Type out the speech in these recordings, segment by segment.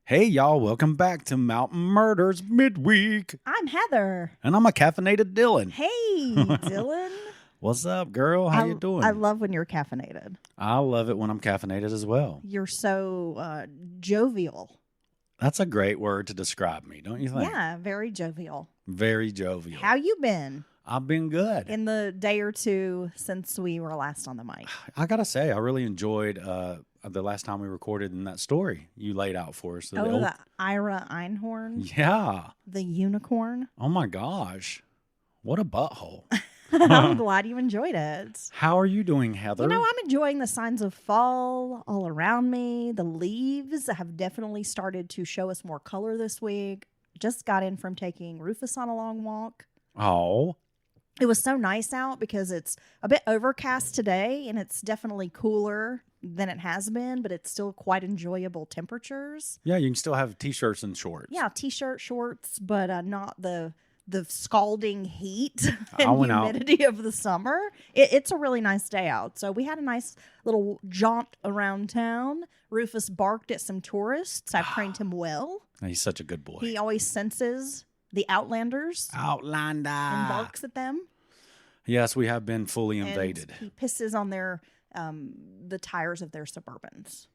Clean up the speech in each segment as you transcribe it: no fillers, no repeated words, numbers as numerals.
Hey, y'all, welcome back to Mountain Murders Midweek. I'm Heather. And I'm a caffeinated Dylan. Hey, Dylan. What's up, girl? How you doing? I love when you're caffeinated. I love it when I'm caffeinated as well. You're so jovial. That's a great word to describe me, don't you think? Yeah, very jovial. Very jovial. How you been? I've been good. In the day or two since we were last on the mic. I got to say, I really enjoyed the last time we recorded in that story you laid out for us. The Ira Einhorn? Yeah. The unicorn? Oh, my gosh. What a butthole. I'm glad you enjoyed it. How are you doing, Heather? You know, I'm enjoying the signs of fall all around me. The leaves have definitely started to show us more color this week. Just got in from taking Rufus on a long walk. Oh. It was so nice out because it's a bit overcast today and it's definitely cooler than it has been, but it's still quite enjoyable temperatures. Yeah, you can still have T-shirts and shorts. Yeah, T-shirt, shorts, but not the scalding heat and humidity of the summer. It's a really nice day out. So we had a nice little jaunt around town. Rufus barked at some tourists. I've trained him well. He's such a good boy. He always senses the outlanders. Outlander. And barks at them. Yes, we have been fully invaded. And he pisses on the tires of their Suburbans.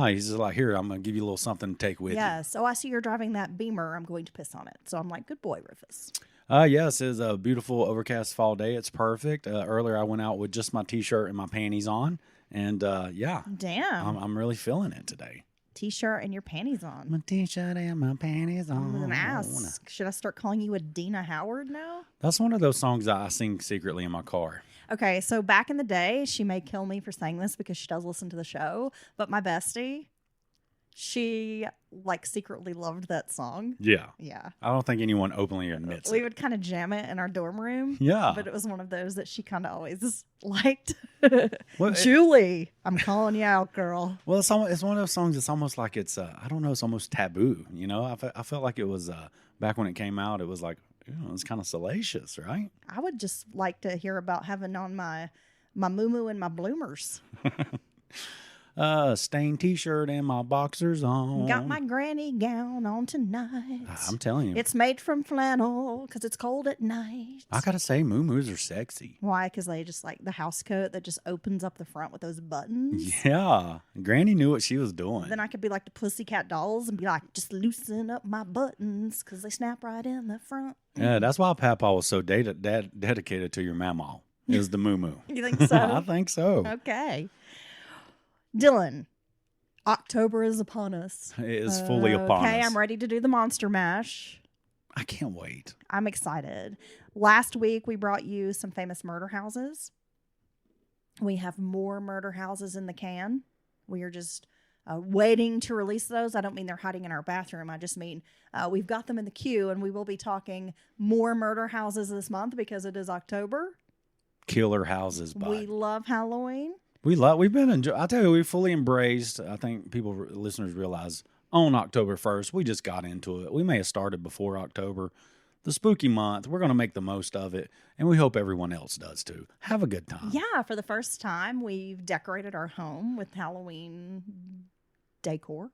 He's just like, here, I'm going to give you a little something to take with you. Yeah, so I see you're driving that Beamer. I'm going to piss on it. So I'm like, good boy, Rufus. Yes, it's a beautiful overcast fall day. It's perfect. Earlier, I went out with just my T-shirt and my panties on. And yeah. Damn. I'm really feeling it today. T-shirt and your panties on. My T-shirt and my panties on. I was going to ask, should I start calling you Adina Howard now? That's one of those songs that I sing secretly in my car. Okay, so back in the day, she may kill me for saying this because she does listen to the show, but my bestie, she secretly loved that song. Yeah. Yeah. I don't think anyone openly admits We it. would kind of jam it in our dorm room. Yeah. But it was one of those that she kind of always liked. Well, Julie, I'm calling you out, girl. Well, it's one of those songs. It's almost like it's I don't know. It's almost taboo. You know, I felt like it was back when it came out. It was like it's kind of salacious, right? I would just like to hear about having on my moo and my bloomers. Stained T-shirt and my boxers on. Got my granny gown on tonight. I'm telling you, it's made from flannel because it's cold at night. I gotta say, moo-moos are sexy. Why? Because they just like the house coat that just opens up the front with those buttons. Yeah, Granny knew what she was doing. Then I could be like the Pussycat Dolls and be like, just loosen up my buttons because they snap right in the front. Yeah, that's why Papa was so dedicated to your mama. Is the moo-moo. You think so? I think so. Okay. Dylan, October is upon us. It is fully upon us. Okay, I'm ready to do the Monster Mash. I can't wait. I'm excited. Last week, we brought you some famous murder houses. We have more murder houses in the can. We are just waiting to release those. I don't mean they're hiding in our bathroom. I just mean we've got them in the queue, and we will be talking more murder houses this month because it is October. Killer houses, bud. We love Halloween. We've been enjoying. I tell you, we fully embraced. I think listeners realize on October 1st, we just got into it. We may have started before October, the spooky month. We're going to make the most of it, and we hope everyone else does too. Have a good time. Yeah, for the first time, we've decorated our home with Halloween decor.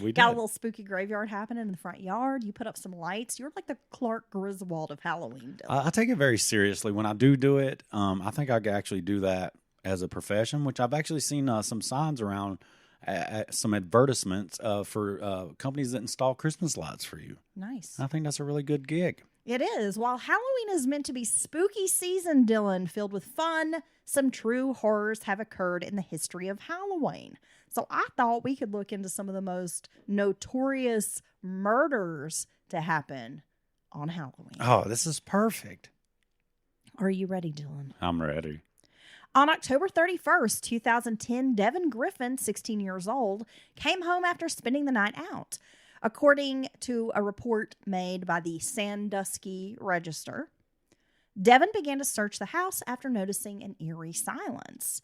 We Got a did. little spooky graveyard happening in the front yard. You put up some lights. You're like the Clark Griswold of Halloween. I take it very seriously when I do it. I think I could actually do that as a profession, which I've actually seen some signs around, some advertisements for companies that install Christmas lights for you. Nice. I think that's a really good gig. It is. While Halloween is meant to be spooky season, Dylan, filled with fun, some true horrors have occurred in the history of Halloween. So I thought we could look into some of the most notorious murders to happen on Halloween. Oh, this is perfect. Are you ready, Dylan? I'm ready. On October 31st, 2010, Devin Griffin, 16 years old, came home after spending the night out. According to a report made by the Sandusky Register, Devin began to search the house after noticing an eerie silence.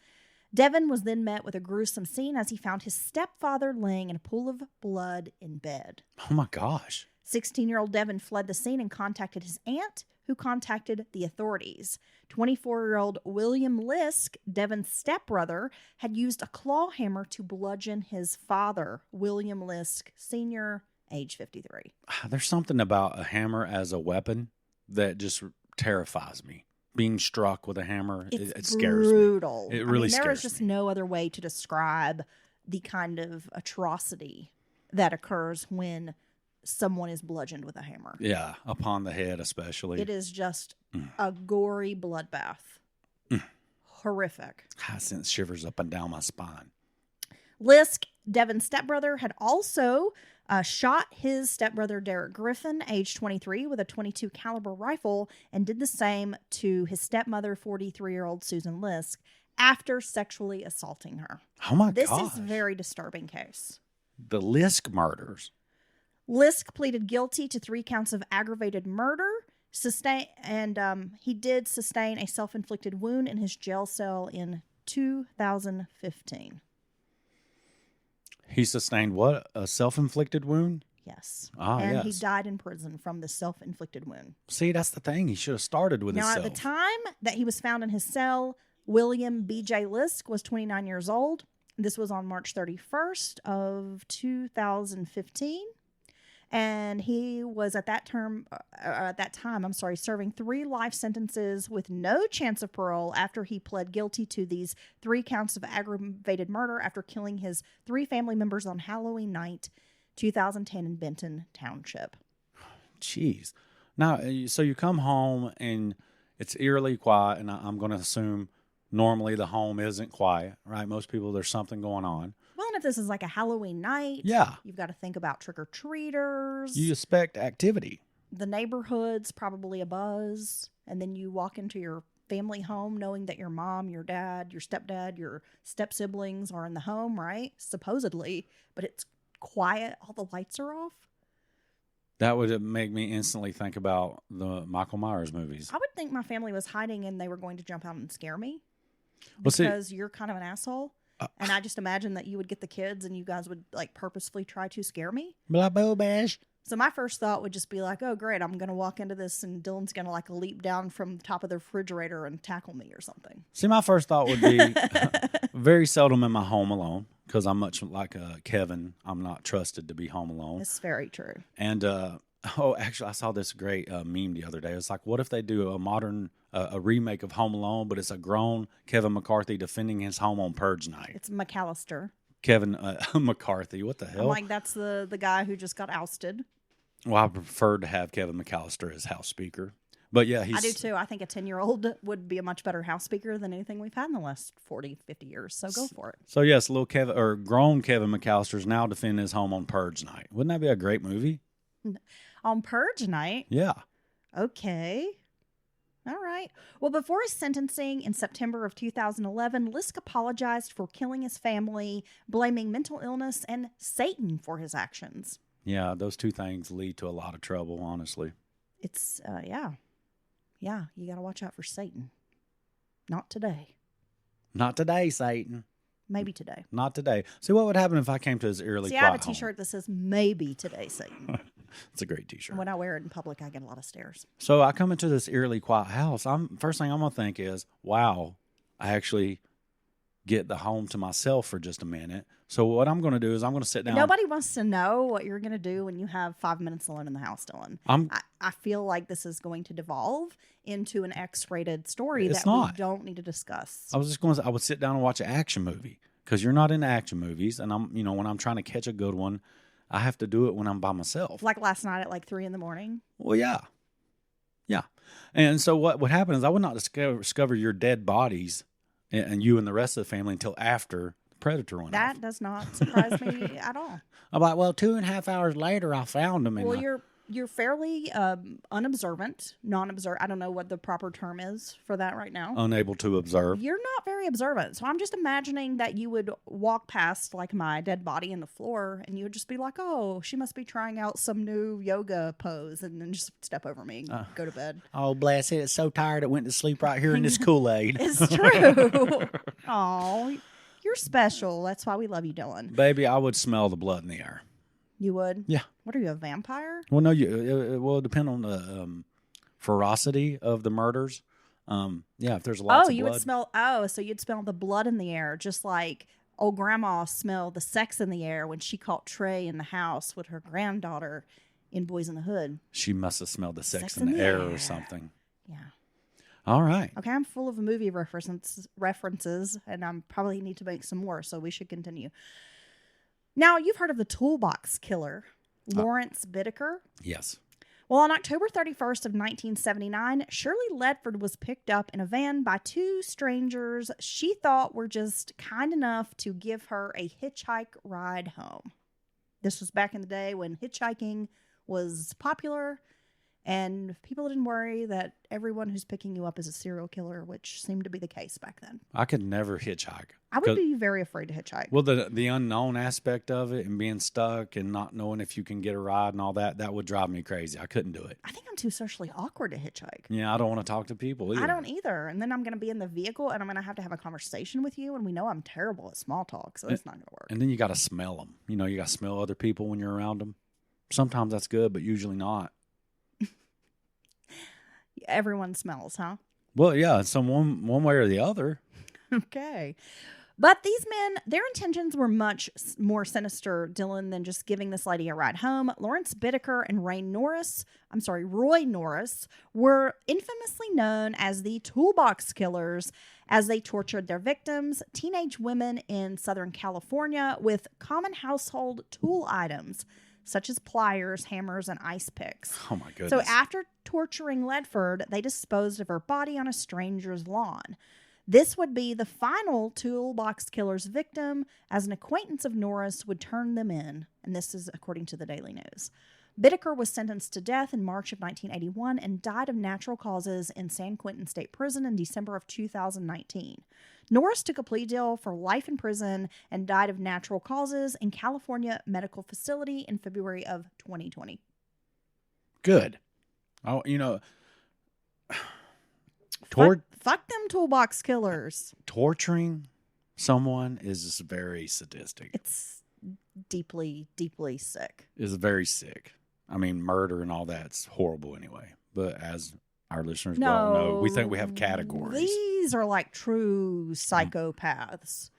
Devin was then met with a gruesome scene as he found his stepfather laying in a pool of blood in bed. Oh my gosh. 16-year-old Devin fled the scene and contacted his aunt, who contacted the authorities. 24-year-old William Lisk, Devon's stepbrother, had used a claw hammer to bludgeon his father, William Lisk Sr., age 53. There's something about a hammer as a weapon that just terrifies me. Being struck with a hammer, it scares brutal. me. It really scares me. There is just no other way to describe the kind of atrocity that occurs when someone is bludgeoned with a hammer. Yeah, upon the head especially. It is just a gory bloodbath. Horrific. I sense shivers up and down my spine. Lisk, Devon's stepbrother, had also shot his stepbrother Derek Griffin, age 23, with a .22 caliber rifle, and did the same to his stepmother, 43-year-old Susan Lisk, after sexually assaulting her. Oh my This gosh. is a very disturbing case. The Lisk murders. Lisk pleaded guilty to 3 counts of aggravated murder, he did sustain a self-inflicted wound in his jail cell in 2015. He sustained what? A self-inflicted wound? Yes. And he died in prison from the self-inflicted wound. See, that's the thing. He should have started with himself. Now, at the time that he was found in his cell, William B.J. Lisk was 29 years old. This was on March 31st of 2015. And he was at that time, serving 3 life sentences with no chance of parole after he pled guilty to these 3 counts of aggravated murder after killing his 3 family members on Halloween night, 2010 in Benton Township. Jeez. Now, so you come home and it's eerily quiet, and I'm going to assume normally the home isn't quiet, right? Most people, there's something going on. Well, and if this is like a Halloween night, yeah, you've got to think about trick-or-treaters. You expect activity. The neighborhood's probably abuzz, and then you walk into your family home knowing that your mom, your dad, your stepdad, your step-siblings are in the home, right? Supposedly, but it's quiet. All the lights are off. That would make me instantly think about the Michael Myers movies. I would think my family was hiding and they were going to jump out and scare me Well, because you're kind of an asshole. And I just imagine that you would get the kids and you guys would like purposefully try to scare me. Blah, blah, bash. So my first thought would just be like, oh, great, I'm going to walk into this and Dylan's going to like leap down from the top of the refrigerator and tackle me or something. See, my first thought would be very seldom am I home alone because I'm much like Kevin. I'm not trusted to be home alone. It's very true. And, actually, I saw this great meme the other day. It's like, what if they do a modern, a remake of Home Alone, but it's a grown Kevin McCarthy defending his home on Purge Night? It's McAllister. Kevin McCarthy. What the hell? I'm like, that's the guy who just got ousted. Well, I prefer to have Kevin McAllister as House Speaker. But yeah, I do too. I think a 10-year-old would be a much better House Speaker than anything we've had in the last 40, 50 years. So go for it. So yes, little Kevin or grown Kevin McAllister is now defending his home on Purge Night. Wouldn't that be a great movie? On Purge Night? Yeah. Okay. All right. Well, before his sentencing in September of 2011, Lisk apologized for killing his family, blaming mental illness and Satan for his actions. Yeah, those 2 things lead to a lot of trouble, honestly. It's, yeah. Yeah, you got to watch out for Satan. Not today. Not today, Satan. Maybe today. Not today. See, what would happen if I came to his eerily quiet I have a home? T-shirt that says, maybe today, Satan. It's a great T-shirt. And when I wear it in public, I get a lot of stares. So I come into this eerily quiet house. First thing I'm going to think is, wow, I actually get the home to myself for just a minute. So what I'm going to do is I'm going to sit down. Nobody wants to know what you're going to do when you have 5 minutes alone in the house, Dylan. I feel like this is going to devolve into an X-rated story that we don't need to discuss. I was just going to say, I would sit down and watch an action movie because you're not into action movies. And when I'm trying to catch a good one, I have to do it when I'm by myself. Like last night at like 3 a.m. Well, yeah. Yeah. And so what would happen is I would not discover your dead bodies and you and the rest of the family until after the predator went off. That does not surprise me at all. I'm like, well, 2.5 hours later, I found them. Well, you're fairly unobservant, non-observant. I don't know what the proper term is for that right now. Unable to observe. You're not very observant. So I'm just imagining that you would walk past like my dead body in the floor and you would just be like, oh, she must be trying out some new yoga pose, and then just step over me and go to bed. Oh, bless it. It's so tired it went to sleep right here in this Kool-Aid. It's true. Oh, you're special. That's why we love you, Dylan. Baby, I would smell the blood in the air. You would? Yeah. What are you, a vampire? Well, no, it will depend on the ferocity of the murders. If there's lots of you blood. would smell. So you'd smell the blood in the air, just like old grandma smelled the sex in the air when she caught Trey in the house with her granddaughter in Boys in the Hood. She must have smelled the sex in the air or something. Yeah. All right. Okay, I'm full of movie references, and I probably need to make some more, so we should continue. Now, you've heard of the toolbox killer, Lawrence Bittaker? Yes. Well, on October 31st of 1979, Shirley Ledford was picked up in a van by two strangers she thought were just kind enough to give her a hitchhike ride home. This was back in the day when hitchhiking was popular, and people didn't worry that everyone who's picking you up is a serial killer, which seemed to be the case back then. I could never hitchhike. I would be very afraid to hitchhike. Well, the unknown aspect of it and being stuck and not knowing if you can get a ride and all that would drive me crazy. I couldn't do it. I think I'm too socially awkward to hitchhike. Yeah, I don't want to talk to people either. I don't either. And then I'm going to be in the vehicle and I'm going to have a conversation with you. And we know I'm terrible at small talk, so it's not going to work. And then you got to smell them. You got to smell other people when you're around them. Sometimes that's good, but usually not. Everyone smells, huh? Well, yeah, one way or the other. Okay. But these men, their intentions were much more sinister, Dylan, than just giving this lady a ride home. Lawrence Bittaker and Roy Norris were infamously known as the toolbox killers as they tortured their victims, teenage women in Southern California, with common household tool items such as pliers, hammers, and ice picks. Oh, my goodness. So after torturing Ledford, they disposed of her body on a stranger's lawn. This would be the final toolbox killer's victim, as an acquaintance of Norris would turn them in. And this is according to the Daily News. Bittaker was sentenced to death in March of 1981 and died of natural causes in San Quentin State Prison in December of 2019. Norris took a plea deal for life in prison and died of natural causes in California Medical Facility in February of 2020. Good. Oh, Fuck them toolbox killers. Torturing someone is just very sadistic. It's deeply, deeply sick. It's very sick. I mean, murder and all that's horrible anyway. But as our listeners well know, we think we have categories. These are like true psychopaths.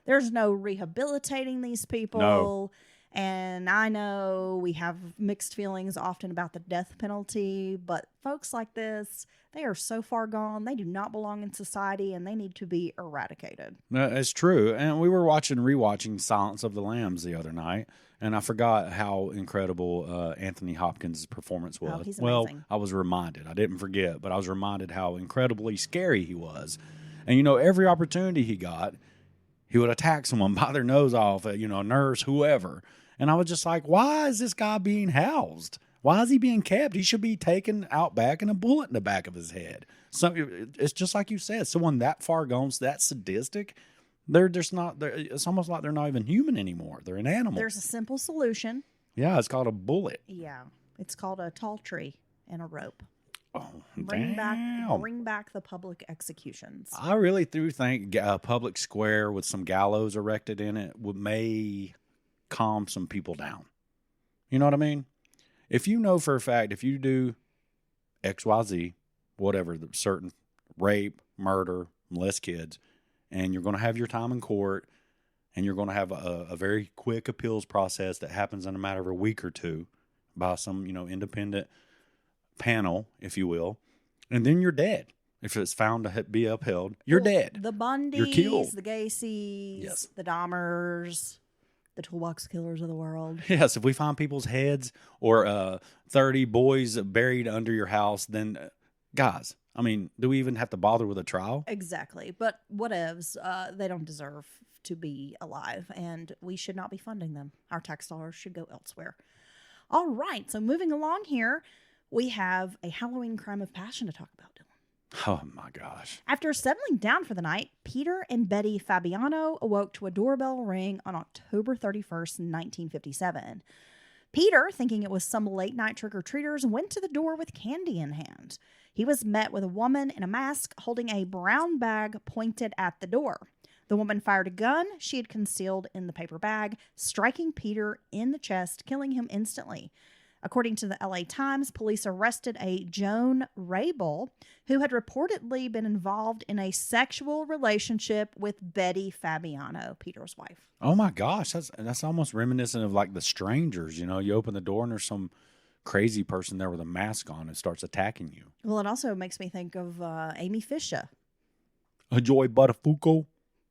There's no rehabilitating these people. No. And I know we have mixed feelings often about the death penalty, but folks like this, they are so far gone. They do not belong in society, and they need to be eradicated. It's true. And we were rewatching Silence of the Lambs the other night, and I forgot how incredible Anthony Hopkins' performance was. Oh, he's amazing. Well, I was reminded. I didn't forget, but I was reminded how incredibly scary he was. And, every opportunity he got, he would attack someone, bite their nose off, a nurse, whoever. And I was just like, why is this guy being housed? Why is he being kept? He should be taken out back and a bullet in the back of his head. So it's just like you said, someone that far gone, that sadistic, they're just not. It's almost like they're not even human anymore. They're an animal. There's a simple solution. Yeah, it's called a bullet. Yeah, it's called a tall tree and a rope. Oh, bring back the public executions. I really do think a public square with some gallows erected in it may calm some people down. You know what I mean? If you know for a fact, if you do XYZ, whatever, the certain rape, murder, molest kids, and you're going to have your time in court, and you're going to have a very quick appeals process that happens in a matter of a week or two by some, independent panel, if you will, and then you're dead. If it's found to be upheld, you're dead. The Bundys, you're killed. The Gacy's, yes. The Dahmers, the toolbox killers of the world. Yes, if we find people's heads or 30 boys buried under your house, then guys, I mean, do we even have to bother with a trial? Exactly. But whatevs, they don't deserve to be alive, and we should not be funding them. Our tax dollars should go elsewhere. All right, so moving along here, we have a Halloween crime of passion to talk about, Dylan. Oh, my gosh. After settling down for the night, Peter and Betty Fabiano awoke to a doorbell ring on October 31st, 1957. Peter, thinking it was some late-night trick-or-treaters, went to the door with candy in hand. He was met with a woman in a mask holding a brown bag pointed at the door. The woman fired a gun she had concealed in the paper bag, striking Peter in the chest, killing him instantly. According to the LA Times, police arrested a Joan Rabel, who had reportedly been involved in a sexual relationship with Betty Fabiano, Peter's wife. Oh my gosh, that's almost reminiscent of like The Strangers. You know, you open the door and there's some crazy person there with a mask on and starts attacking you. Well, it also makes me think of Amy Fisher. Joy Buttafuoco.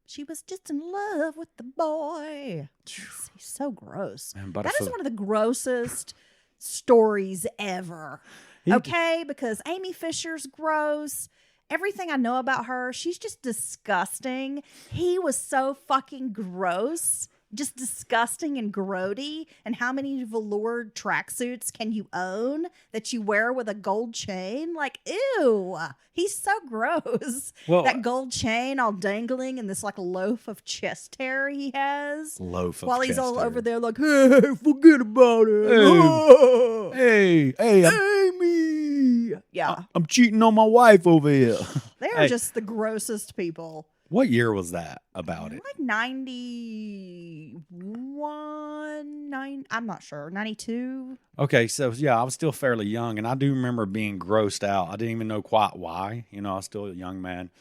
She was just in love with the boy. He's so gross. Man, that is one of the grossest stories ever. Okay, because Amy Fisher's gross. Everything I know about her, she's just disgusting. He was so fucking gross. Just disgusting and grody. And how many velour tracksuits can you own that you wear with a gold chain? Like, ew. He's so gross. Well, that gold chain all dangling and this like loaf of chest hair he has. While he's all over there like, hey, forget about it. Hey, Amy. Yeah. I'm cheating on my wife over here. They are just the grossest people. What year was that about it? Like 91, I'm not sure, 92. Okay, so yeah, I was still fairly young, and I do remember being grossed out. I didn't even know quite why. You know, I was still a young man.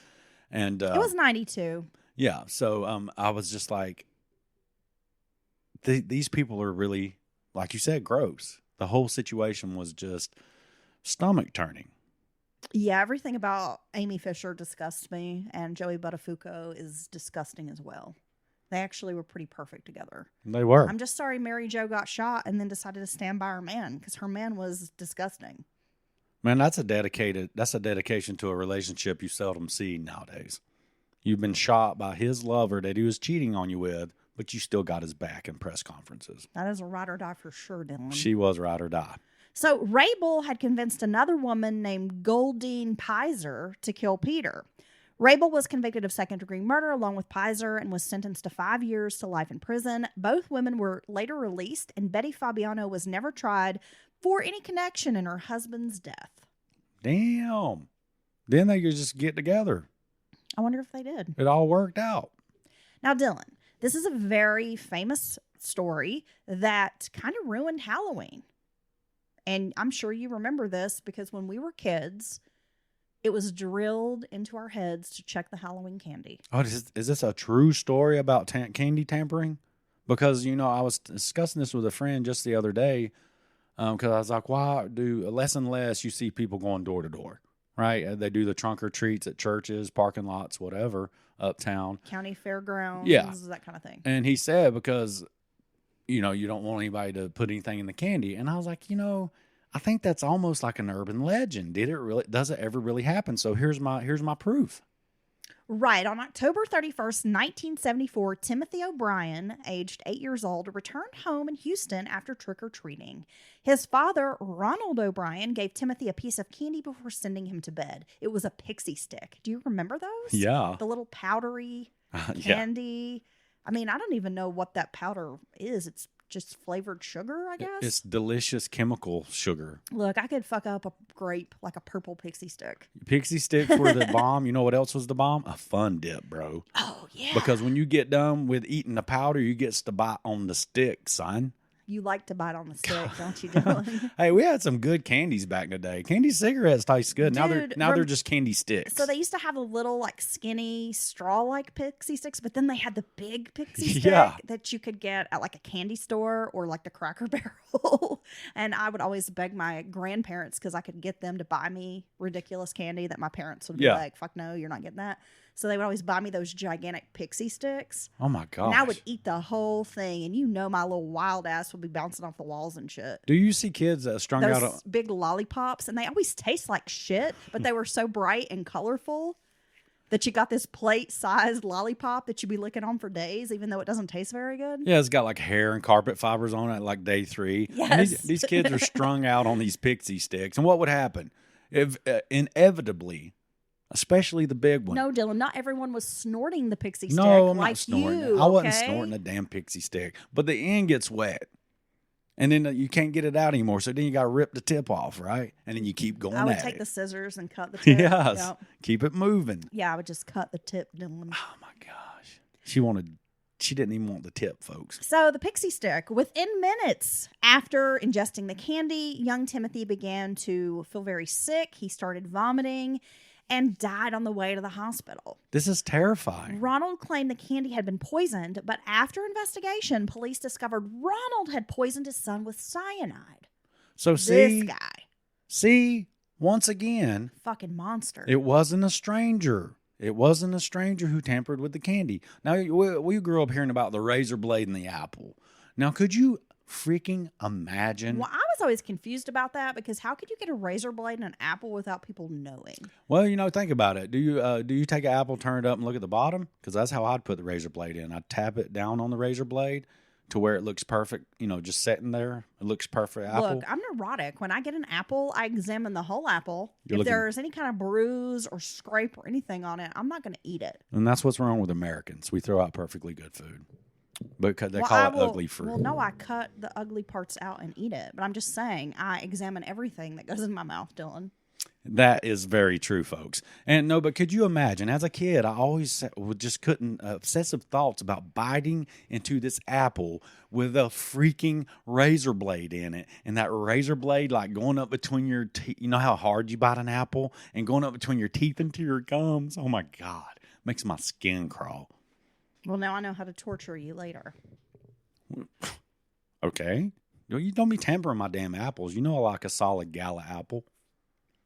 And it was 92. Yeah, so I was just like, these people are really, like you said, gross. The whole situation was just stomach turning. Yeah, everything about Amy Fisher disgusts me, and Joey Buttafuoco is disgusting as well. They actually were pretty perfect together. They were. I'm just sorry Mary Jo got shot and then decided to stand by her man, because her man was disgusting. Man, that's a dedication to a relationship you seldom see nowadays. You've been shot by his lover that he was cheating on you with, but you still got his back in press conferences. That is a ride or die for sure, Dylan. She was ride or die. So Rabel had convinced another woman named Goldine Pizer to kill Peter. Rabel was convicted of second-degree murder along with Pizer and was sentenced to 5 years to life in prison. Both women were later released, and Betty Fabiano was never tried for any connection in her husband's death. Damn. Then they could just get together. I wonder if they did. It all worked out. Now, Dylan, this is a very famous story that kind of ruined Halloween. And I'm sure you remember this because when we were kids, it was drilled into our heads to check the Halloween candy. Oh, is this a true story about candy tampering? Because, you know, I was discussing this with a friend just the other day because I was like, why do less and less you see people going door to door, right? They do the trunk or treats at churches, parking lots, whatever, uptown. County fairgrounds, that kind of thing. And he said because, you know, you don't want anybody to put anything in the candy. And I was like, you know, I think that's almost like an urban legend. Does it ever really happen? So here's my proof. Right. On October 31st, 1974, Timothy O'Brien, aged 8 years old, returned home in Houston after trick-or-treating. His father, Ronald O'Brien, gave Timothy a piece of candy before sending him to bed. It was a pixie stick. Do you remember those? Yeah. The little powdery candy. I mean, I don't even know what that powder is. It's just flavored sugar, I guess. It's delicious chemical sugar. Look, I could fuck up a grape like a purple pixie stick. Pixie sticks were the bomb. You know what else was the bomb? A fun dip, bro. Oh, yeah. Because when you get done with eating the powder, you get to bite on the stick, son. You like to bite on the stick, don't you, Dylan? Hey, we had some good candies back in the day. Candy cigarettes taste good. Dude, now they're just candy sticks. So they used to have a little like skinny straw-like pixie sticks, but then they had the big pixie stick that you could get at like a candy store or like the Cracker Barrel. And I would always beg my grandparents because I could get them to buy me ridiculous candy that my parents would be like, fuck no, you're not getting that. So they would always buy me those gigantic pixie sticks. Oh, my gosh. And I would eat the whole thing. And you know my little wild ass would be bouncing off the walls and shit. Do you see kids strung those out? Big lollipops. And they always taste like shit. But they were so bright and colorful that you got this plate-sized lollipop that you'd be licking on for days, even though it doesn't taste very good. Yeah, it's got like hair and carpet fibers on it like day 3. Yes. And these kids are strung out on these pixie sticks. And what would happen? If inevitably... Especially the big one. No, Dylan, not everyone was snorting the pixie stick. No, I'm like not snorting you, it. I wasn't snorting a damn pixie stick. But the end gets wet. And then you can't get it out anymore. So then you got to rip the tip off, right? And then you keep going at it. I would take the scissors and cut the tip. Yes. Yep. Keep it moving. Yeah, I would just cut the tip, Dylan. Oh, my gosh. She wanted She didn't even want the tip, folks. So the pixie stick, within minutes after ingesting the candy, young Timothy began to feel very sick. He started vomiting and died on the way to the hospital. This is terrifying. Ronald claimed the candy had been poisoned, but after investigation, police discovered Ronald had poisoned his son with cyanide. So This guy. Once again, Fucking monster. it wasn't a stranger. It wasn't a stranger who tampered with the candy. Now, we grew up hearing about the razor blade and the apple. Now, could you freaking imagine? Well, I was always confused about that because how could you get a razor blade and an apple without people knowing? Well, think about it. Do you take an apple, turn it up, and look at the bottom? Because that's how I'd put the razor blade in. I'd tap it down on the razor blade to where it looks perfect, just sitting there. It looks perfect apple. Look, I'm neurotic. When I get an apple, I examine the whole apple. If there's any kind of bruise or scrape or anything on it, I'm not going to eat it. And that's what's wrong with Americans. We throw out perfectly good food. Because they call it ugly fruit. Well, no, I cut the ugly parts out and eat it. But I'm just saying, I examine everything that goes in my mouth, Dylan. That is very true, folks. And no, but could you imagine, as a kid, I always just couldn't, obsessive thoughts about biting into this apple with a freaking razor blade in it. And that razor blade, like going up between your teeth. You know how hard you bite an apple? And going up between your teeth into your gums? Oh, my God. Makes my skin crawl. Well, now I know how to torture you later. Okay. You don't be tampering my damn apples. You know I like a solid gala apple.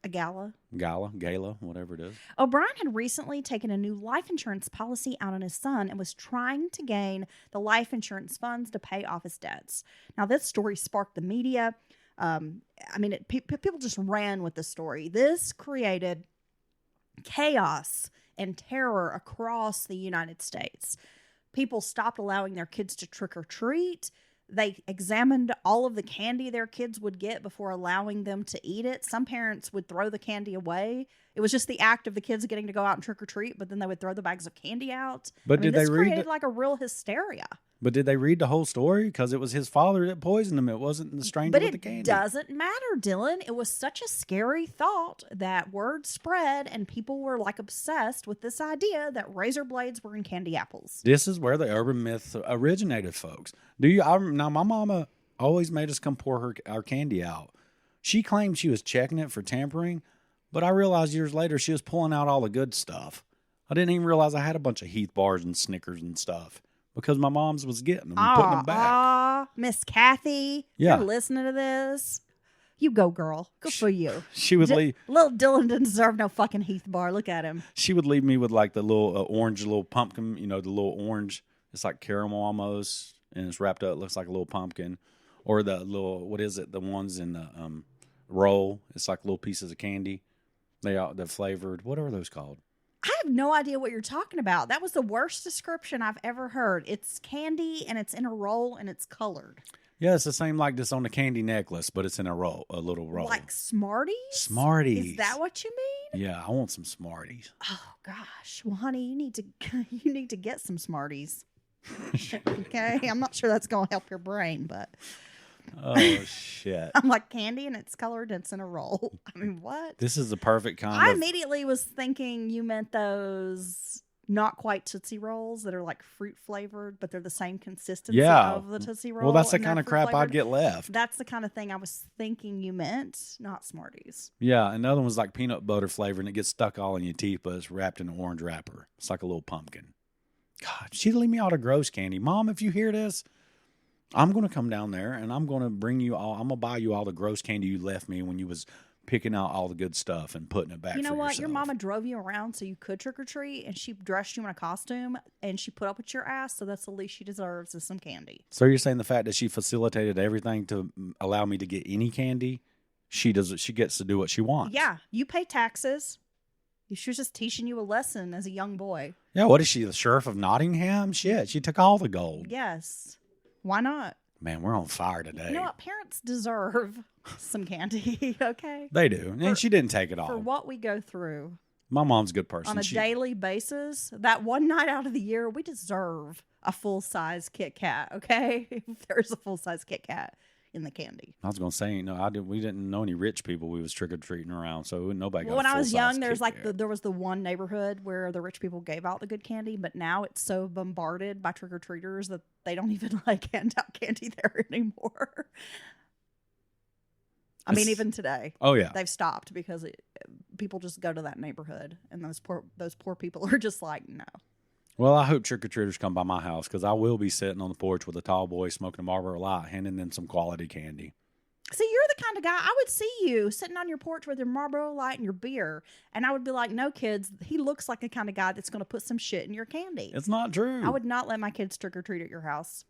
A gala? Gala, whatever it is. O'Brien had recently taken a new life insurance policy out on his son and was trying to gain the life insurance funds to pay off his debts. Now, this story sparked the media. People just ran with the story. This created chaos and terror across the United States. People stopped allowing their kids to trick or treat. They examined all of the candy their kids would get before allowing them to eat it. Some parents would throw the candy away. It was just the act of the kids getting to go out and trick or treat, but then they would throw the bags of candy out. But this created like a real hysteria. But did they read the whole story? Because it was his father that poisoned him. It wasn't the stranger with the candy. But it doesn't matter, Dylan. It was such a scary thought that word spread and people were like obsessed with this idea that razor blades were in candy apples. This is where the urban myth originated, folks. Now, my mama always made us come pour our candy out. She claimed she was checking it for tampering, but I realized years later she was pulling out all the good stuff. I didn't even realize I had a bunch of Heath bars and Snickers and stuff. Because my mom's was getting them and putting them back. Miss Kathy, yeah. You're listening to this. You go, girl. Good for you. She would leave. Little Dylan didn't deserve no fucking Heath bar. Look at him. She would leave me with like the little orange, little pumpkin. The little orange. It's like caramel almost, and it's wrapped up. It looks like a little pumpkin, or the little the ones in the roll. It's like little pieces of candy. They're flavored. What are those called? I have no idea what you're talking about. That was the worst description I've ever heard. It's candy and it's in a roll and it's colored. Yeah, it's the same like this on the candy necklace, but it's in a little roll. Like Smarties? Smarties. Is that what you mean? Yeah, I want some Smarties. Oh gosh. Well, honey, you need to get some Smarties. Okay? I'm not sure that's going to help your brain, but oh shit. I'm like candy and it's colored and it's in a roll. I mean, what? This is the perfect kind I immediately was thinking you meant those not quite Tootsie Rolls that are like fruit flavored, but they're the same consistency of the Tootsie Roll. Well, that's the kind of crap I'd get left. That's the kind of thing I was thinking you meant, not Smarties. Yeah, another one's like peanut butter flavor and it gets stuck all in your teeth, but it's wrapped in an orange wrapper. It's like a little pumpkin. God, she'd leave me all the gross candy. Mom, if you hear this, I'm going to come down there and I'm going to bring you all, I'm going to buy you all the gross candy you left me when you was picking out all the good stuff and putting it back for yourself. You know what? Your mama drove you around so you could trick or treat and she dressed you in a costume and she put up with your ass, so that's the least she deserves is some candy. So you're saying the fact that she facilitated everything to allow me to get any candy, she gets to do what she wants. Yeah, you pay taxes. She was just teaching you a lesson as a young boy. Yeah, what is she, the sheriff of Nottingham? Shit, she took all the gold. Yes. Why not? Man, we're on fire today. You know what? Parents deserve some candy, okay? They do. And she didn't take it all. For what we go through. My mom's a good person. On a daily basis, that one night out of the year, we deserve a full-size Kit Kat, okay? If there's a full-size Kit Kat. in the candy. I was gonna say, we didn't know any rich people we was trick or treating around, so nobody got. Well, when I was young, there's there was the one neighborhood where the rich people gave out the good candy, but now it's so bombarded by trick or treaters that they don't even hand out candy there anymore. I mean, even today. Oh yeah, they've stopped because people just go to that neighborhood, and those poor people are just like, no. Well, I hope trick-or-treaters come by my house because I will be sitting on the porch with a tall boy smoking a Marlboro Light, handing them some quality candy. See, you're the kind of guy, I would see you sitting on your porch with your Marlboro Light and your beer, and I would be like, no, kids, he looks like the kind of guy that's going to put some shit in your candy. It's not true. I would not let my kids trick-or-treat at your house.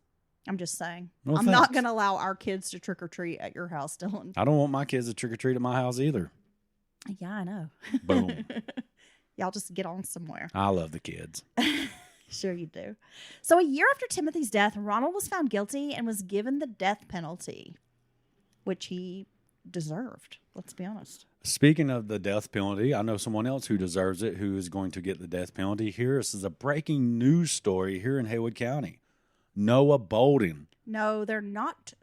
I'm just saying. Well, I'm not going to allow our kids to trick-or-treat at your house, Dylan. I don't want my kids to trick-or-treat at my house either. Yeah, I know. Boom. Y'all just get on somewhere. I love the kids. Sure you do. So a year after Timothy's death, Ronald was found guilty and was given the death penalty, which he deserved. Let's be honest. Speaking of the death penalty, I know someone else who deserves it, who is going to get the death penalty. Here, this is a breaking news story here in Haywood County. Noah Bolden. No, they're not.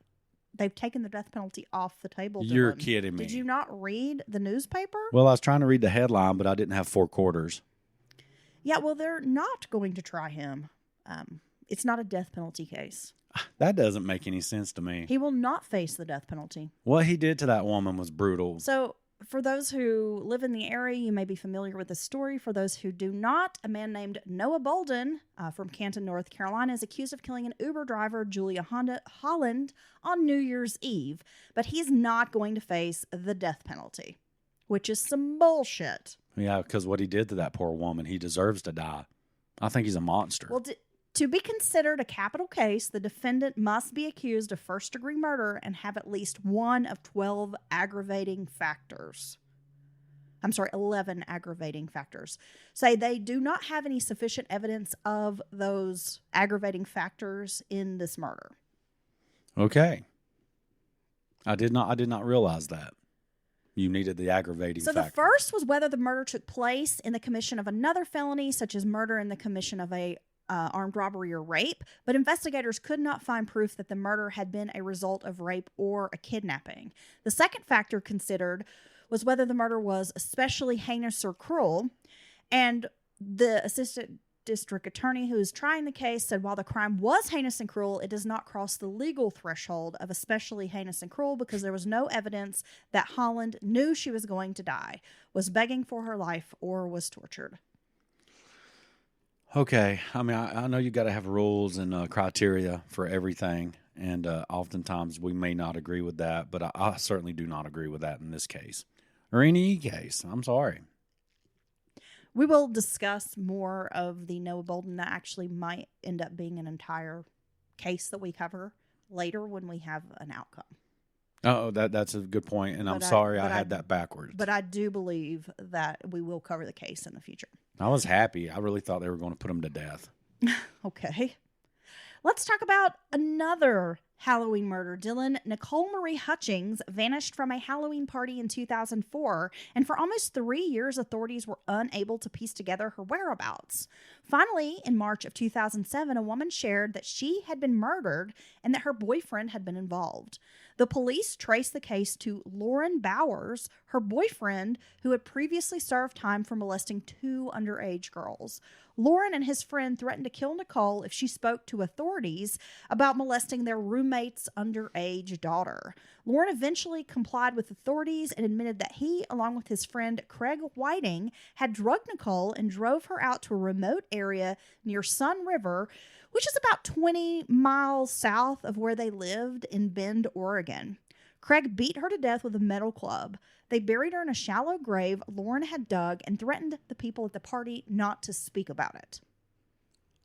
They've taken the death penalty off the table. You're Dylan. kidding me. Did you not read the newspaper? Well, I was trying to read the headline, but I didn't have 4 quarters. Yeah, well, they're not going to try him. It's not a death penalty case. That doesn't make any sense to me. He will not face the death penalty. What he did to that woman was brutal. So, for those who live in the area, you may be familiar with this story. For those who do not, a man named Noah Bolden from Canton, North Carolina, is accused of killing an Uber driver, Julia Holland, on New Year's Eve. But he's not going to face the death penalty, which is some bullshit. Yeah, because what he did to that poor woman, he deserves to die. I think he's a monster. Well, to be considered a capital case, the defendant must be accused of first-degree murder and have at least one of 12 aggravating factors. 11 aggravating factors. Say they do not have any sufficient evidence of those aggravating factors in this murder. Okay. I did not realize that. You needed the aggravating factor. So the first was whether the murder took place in the commission of another felony, such as murder in the commission of a armed robbery or rape, but investigators could not find proof that the murder had been a result of rape or a kidnapping. The second factor considered was whether the murder was especially heinous or cruel, and the assistant district attorney who is trying the case said while the crime was heinous and cruel, it does not cross the legal threshold of especially heinous and cruel because there was no evidence that Holland knew she was going to die, was begging for her life, or was tortured. Okay. I mean, I know you got to have rules and criteria for everything, and oftentimes we may not agree with that, but I certainly do not agree with that in this case. Or any case. I'm sorry. We will discuss more of the Noah Bolden. That actually might end up being an entire case that we cover later when we have an outcome. Oh, that's a good point, and I'm sorry I had that backwards. But I do believe that we will cover the case in the future. I was happy. I really thought they were going to put him to death. Okay. Let's talk about another Halloween murder. Dylan, Nicole Marie Hutchings vanished from a Halloween party in 2004, and for almost 3 years, authorities were unable to piece together her whereabouts. Finally, in March of 2007, a woman shared that she had been murdered and that her boyfriend had been involved. The police traced the case to Lauren Bowers, her boyfriend, who had previously served time for molesting 2 underage girls. Lauren and his friend threatened to kill Nicole if she spoke to authorities about molesting their roommate's underage daughter. Lauren eventually complied with authorities and admitted that he, along with his friend Craig Whiting, had drugged Nicole and drove her out to a remote area near Sun River, which is about 20 miles south of where they lived in Bend, Oregon. Craig beat her to death with a metal club. They buried her in a shallow grave Lauren had dug and threatened the people at the party not to speak about it.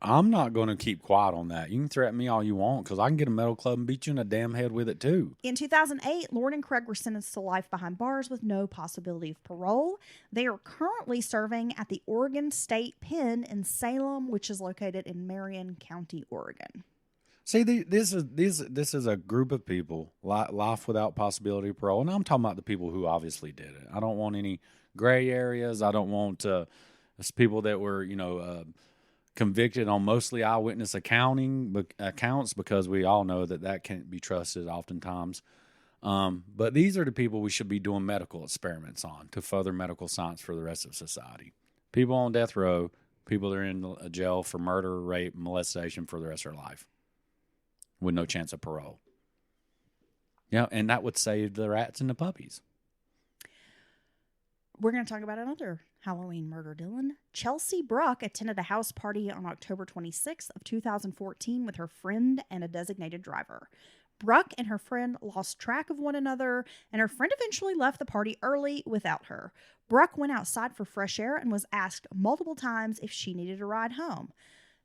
I'm not going to keep quiet on that. You can threaten me all you want because I can get a metal club and beat you in the damn head with it too. In 2008, Lauren and Craig were sentenced to life behind bars with no possibility of parole. They are currently serving at the Oregon State Pen in Salem, which is located in Marion County, Oregon. See, this is a group of people, life without possibility of parole. And I'm talking about the people who obviously did it. I don't want any gray areas. I don't want people that were, convicted on mostly eyewitness accounts because we all know that can't be trusted oftentimes. But these are the people we should be doing medical experiments on to further medical science for the rest of society. People on death row, people that are in jail for murder, rape, molestation for the rest of their life with no chance of parole. Yeah, and that would save the rats and the puppies. We're going to talk about another Halloween murder, Dylan. Chelsea Bruck attended a house party on October 26th of 2014 with her friend and a designated driver. Bruck and her friend lost track of one another, and her friend eventually left the party early without her. Bruck went outside for fresh air and was asked multiple times if she needed a ride home.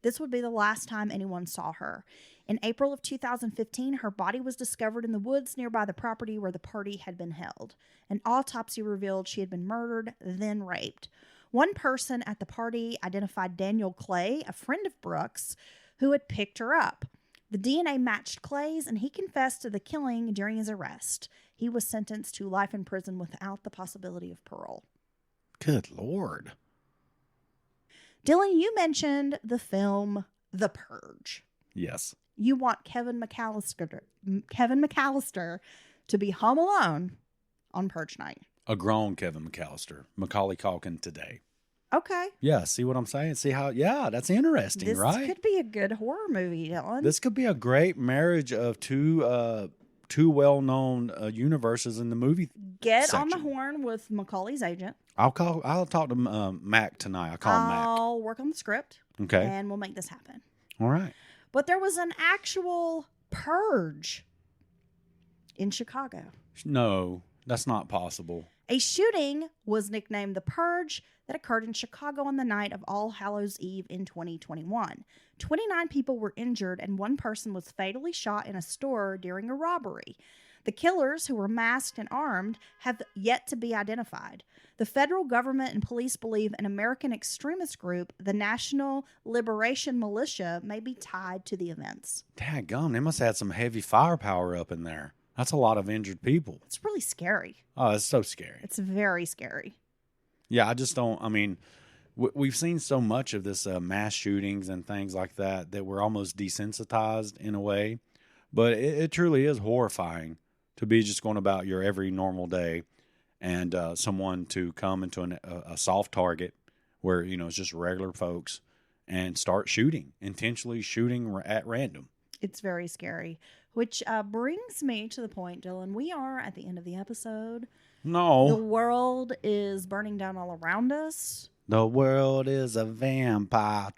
This would be the last time anyone saw her. In April of 2015, her body was discovered in the woods nearby the property where the party had been held. An autopsy revealed she had been murdered, then raped. One person at the party identified Daniel Clay, a friend of Brooks, who had picked her up. The DNA matched Clay's, and he confessed to the killing during his arrest. He was sentenced to life in prison without the possibility of parole. Good Lord. Dylan, you mentioned the film The Purge. Yes. You want Kevin McAllister to be home alone on Purge night. A grown Kevin McAllister. Macaulay Culkin today. Okay. Yeah, see what I'm saying? See how, that's interesting, right? This could be a good horror movie, Dylan. This could be a great marriage of two well-known universes in the movie Get section. on the horn with Macaulay's agent. I'll talk to Mac tonight. I'll call Mac. I'll work on the script. Okay. And we'll make this happen. All right. But there was an actual purge in Chicago. No, that's not possible. A shooting was nicknamed The Purge that occurred in Chicago on the night of All Hallows Eve in 2021. 29 people were injured and one person was fatally shot in a store during a robbery. The killers, who were masked and armed, have yet to be identified. The federal government and police believe an American extremist group, the National Liberation Militia, may be tied to the events. Daggum, they must have had some heavy firepower up in there. That's a lot of injured people. It's really scary. Oh, it's so scary. It's very scary. Yeah, I just don't, we've seen so much of this mass shootings and things like that we're almost desensitized in a way. But it truly is horrifying to be just going about your every normal day and someone to come into a soft target where, it's just regular folks and start shooting, intentionally shooting at random. It's very scary, which brings me to the point, Dylan. We are at the end of the episode. No. The world is burning down all around us. The world is a vampire.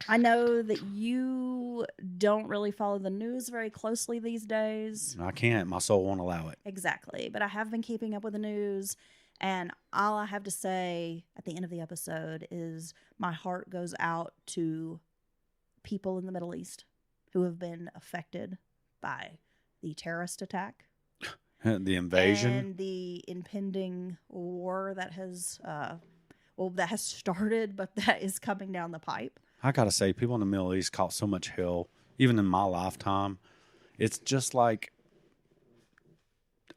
I know that you don't really follow the news very closely these days. I can't. My soul won't allow it. Exactly. But I have been keeping up with the news. And all I have to say at the end of the episode is my heart goes out to people in the Middle East who have been affected by the terrorist attack. The invasion. And the impending war that has, that has started, but that is coming down the pipe. I got to say, people in the Middle East caught so much hell, even in my lifetime. It's just like,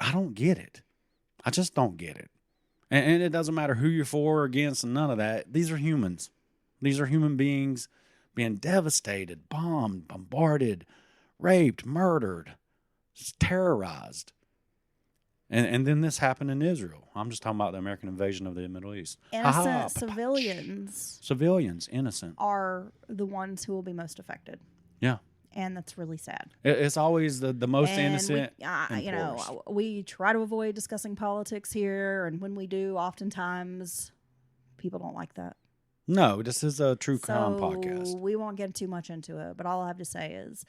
I don't get it. I just don't get it. And it doesn't matter who you're for or against and none of that. These are humans. These are human beings being devastated, bombed, bombarded, raped, murdered, terrorized. And then this happened in Israel. I'm just talking about the American invasion of the Middle East. Innocent civilians. Civilians, innocent. Are the ones who will be most affected. Yeah. And that's really sad. It's always the most innocent. We try to avoid discussing politics here. And when we do, oftentimes people don't like that. No, this is a true crime podcast. We won't get too much into it. But all I have to say is,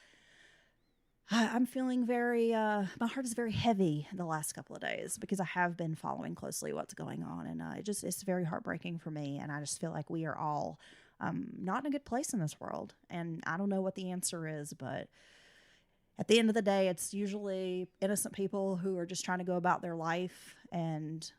I'm feeling very, my heart is very heavy the last couple of days because I have been following closely what's going on. And it's very heartbreaking for me. And I just feel like we are all not in a good place in this world. And I don't know what the answer is, but at the end of the day, it's usually innocent people who are just trying to go about their life and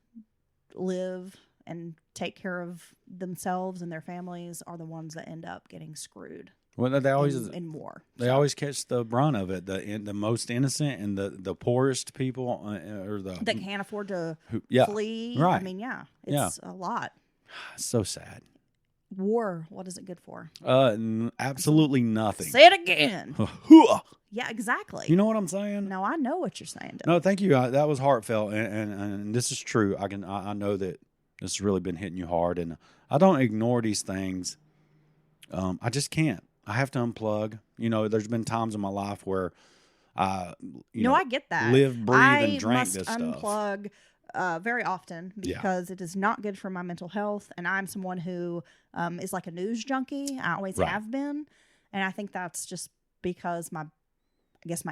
live and take care of themselves and their families are the ones that end up getting screwed. Well, they always in war. They always catch the brunt of it. The most innocent and the poorest people, or that can't afford to yeah, flee. right? I mean, it's a lot. It's so sad. War, what is it good for? Absolutely nothing. Say it again. You Yeah, exactly. know what I'm saying? No, I know what you're saying. No, thank you. That was heartfelt, and this is true. I know that this has really been hitting you hard, and I don't ignore these things. I just can't. I have to unplug. You know, there's been times in my life where I get that. live, breathe, and drink this I must stuff. unplug very often because it is not good for my mental health, and I'm someone who is like a news junkie. I always have been, and I think that's just because my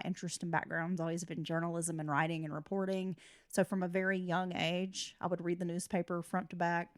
interest and background's always been journalism and writing and reporting. So from a very young age, I would read the newspaper front to back.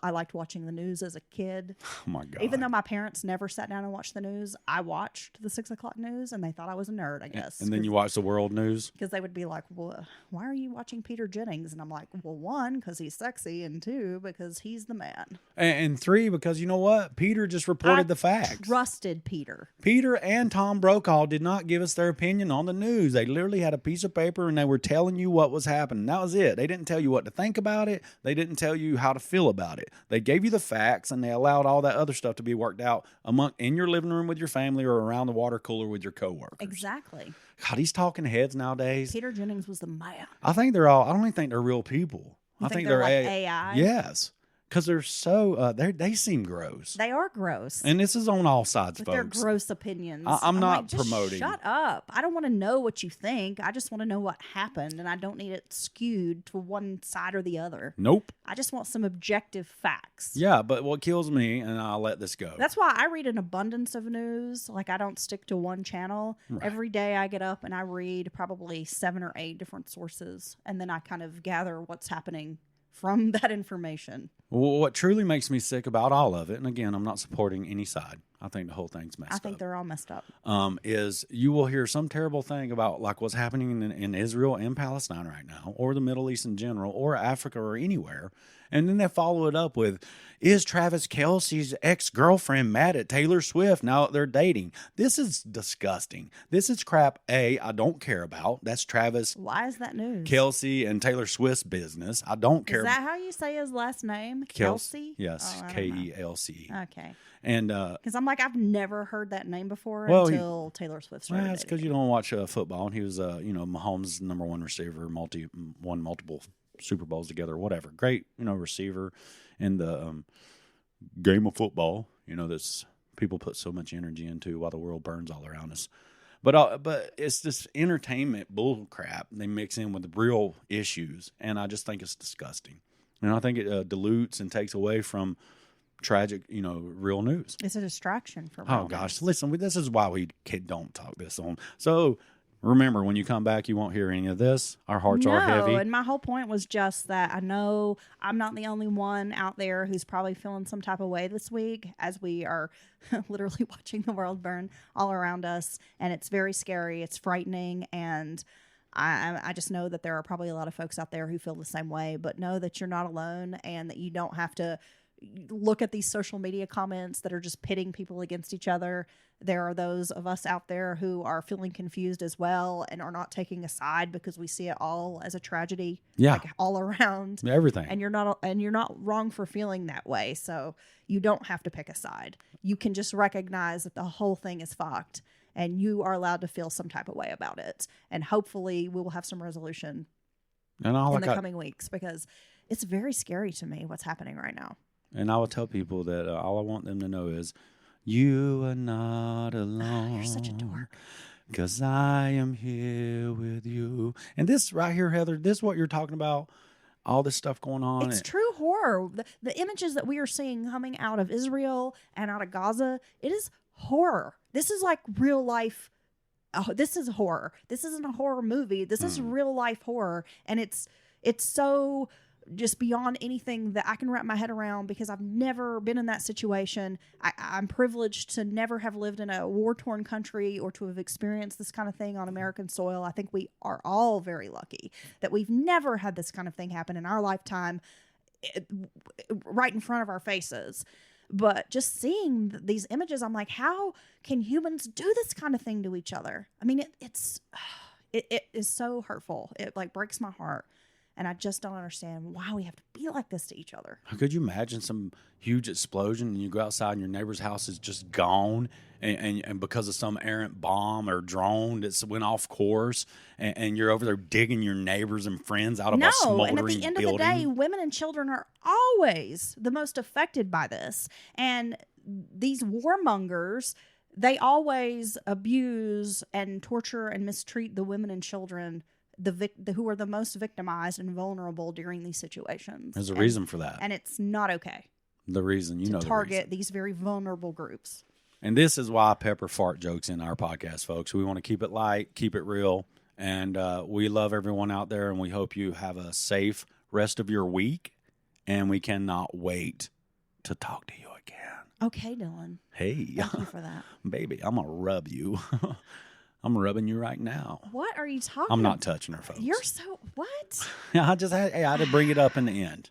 I liked watching the news as a kid. Oh my God. Even though my parents never sat down and watched the news, I watched the 6 o'clock news and they thought I was a nerd, I guess. And then you watch the world news? Because they would be like, well, why are you watching Peter Jennings? And I'm like, well, 1, because he's sexy, and 2, because he's the man. And 3, because you know what? Peter just reported the facts. Trusted Peter. Peter and Tom Brokaw did not give us their opinion on the news. They literally had a piece of paper and they were telling you what was happening. That was it. They didn't tell you what to think about it. They didn't tell you how to feel about it. They gave you the facts and they allowed all that other stuff to be worked out in your living room with your family or around the water cooler with your coworkers. Exactly. God, these talking heads nowadays. Peter Jennings was the man. I think they're all. I don't even think they're real people. I think they're like AI. Yes. Because they're so, they seem gross. They are gross. And this is on all sides, with folks. their gross opinions. I'm not like, just promoting. Shut up. I don't want to know what you think. I just want to know what happened, and I don't need it skewed to one side or the other. Nope. I just want some objective facts. Yeah, but what kills me, and I'll let this go. That's why I read an abundance of news. Like, I don't stick to one channel. Right. Every day I get up and I read probably 7 or 8 different sources, and then I kind of gather what's happening from that information. Well, what truly makes me sick about all of it, and again, I'm not supporting any side. I think the whole thing's messed up. I think they're all messed up. Is you will hear some terrible thing about like what's happening in Israel and Palestine right now, or the Middle East in general, or Africa or anywhere. And then they follow it up with, is Travis Kelce's ex-girlfriend mad at Taylor Swift now that they're dating? This is disgusting. This is crap I don't care about. That's Travis. Why is that news? Kelce and Taylor Swift's business. I don't care. Is that how you say his last name? Kelce? Yes, Kelce. Okay. And because I'm like, I've never heard that name before until Taylor Swift started. That's because you don't watch football. And he was, Mahomes' number 1 receiver, won multiple Super Bowls together, whatever. Great, receiver in the game of football. That's people put so much energy into while the world burns all around us. But it's this entertainment bull crap they mix in with the real issues, and I just think it's disgusting. And I think it dilutes and takes away from tragic, real news. It's a distraction for real news. Listen, this is why we don't talk this on. So remember, when you come back, you won't hear any of this. Our hearts are heavy. And my whole point was just that I know I'm not the only one out there who's probably feeling some type of way this week as we are literally watching the world burn all around us. And it's very scary. It's frightening. And I just know that there are probably a lot of folks out there who feel the same way, but know that you're not alone and that you don't have to look at these social media comments that are just pitting people against each other. There are those of us out there who are feeling confused as well and are not taking a side because we see it all as a tragedy. Yeah. Like all around. Everything. And you're not wrong for feeling that way. So you don't have to pick a side. You can just recognize that the whole thing is fucked and you are allowed to feel some type of way about it. And hopefully we will have some resolution in the coming weeks, because it's very scary to me what's happening right now. And I will tell people that all I want them to know is, you are not alone. You're such a dork. Because I am here with you. And this right here, Heather, this is what you're talking about. All this stuff going on. It's true horror. The images that we are seeing coming out of Israel and out of Gaza, it is horror. This is like real life. This is horror. This isn't a horror movie. This is real life horror. And it's so just beyond anything that I can wrap my head around, because I've never been in that situation. I'm privileged to never have lived in a war-torn country or to have experienced this kind of thing on American soil. I think we are all very lucky that we've never had this kind of thing happen in our lifetime right in front of our faces. But just seeing these images, I'm like, how can humans do this kind of thing to each other? I mean, it is so hurtful. It like breaks my heart. And I just don't understand why we have to be like this to each other. Could you imagine some huge explosion and you go outside and your neighbor's house is just gone and because of some errant bomb or drone that's went off course and you're over there digging your neighbors and friends out of a smoldering and at the end building? of the day, women and children are always the most affected by this. And these warmongers, they always abuse and torture and mistreat the women and children who are the most victimized and vulnerable during these situations. There's a reason for that. And it's not okay. The reason, you know, target these very vulnerable groups. And this is why I pepper fart jokes in our podcast, folks. We want to keep it light, keep it real. And we love everyone out there, and we hope you have a safe rest of your week. And we cannot wait to talk to you again. Okay, Dylan. Hey. Thank you for that. Baby, I'm going to rub you. I'm rubbing you right now. What are you talking about? I'm not touching her, folks. You're so... What? I had to bring it up in the end.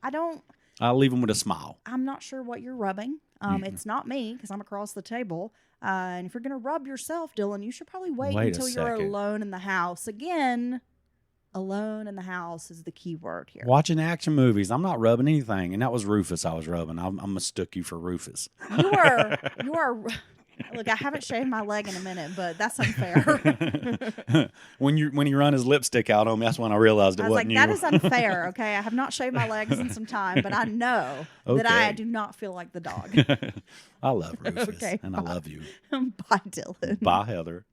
I'll leave them with a smile. I'm not sure what you're rubbing. It's not me because I'm across the table. And if you're going to rub yourself, Dylan, you should probably wait until you're alone in the house. Again, alone in the house is the key word here. Watching action movies. I'm not rubbing anything. And that was Rufus I was rubbing. I'm mistook you for Rufus. You are... Look, I haven't shaved my leg in a minute, but that's unfair. when you run his lipstick out on me, that's when I realized it wasn't you. That is unfair, okay? I have not shaved my legs in some time, but I know that I do not feel like the dog. I love Rufus, okay, and I love you. Bye, Dylan. Bye, Heather.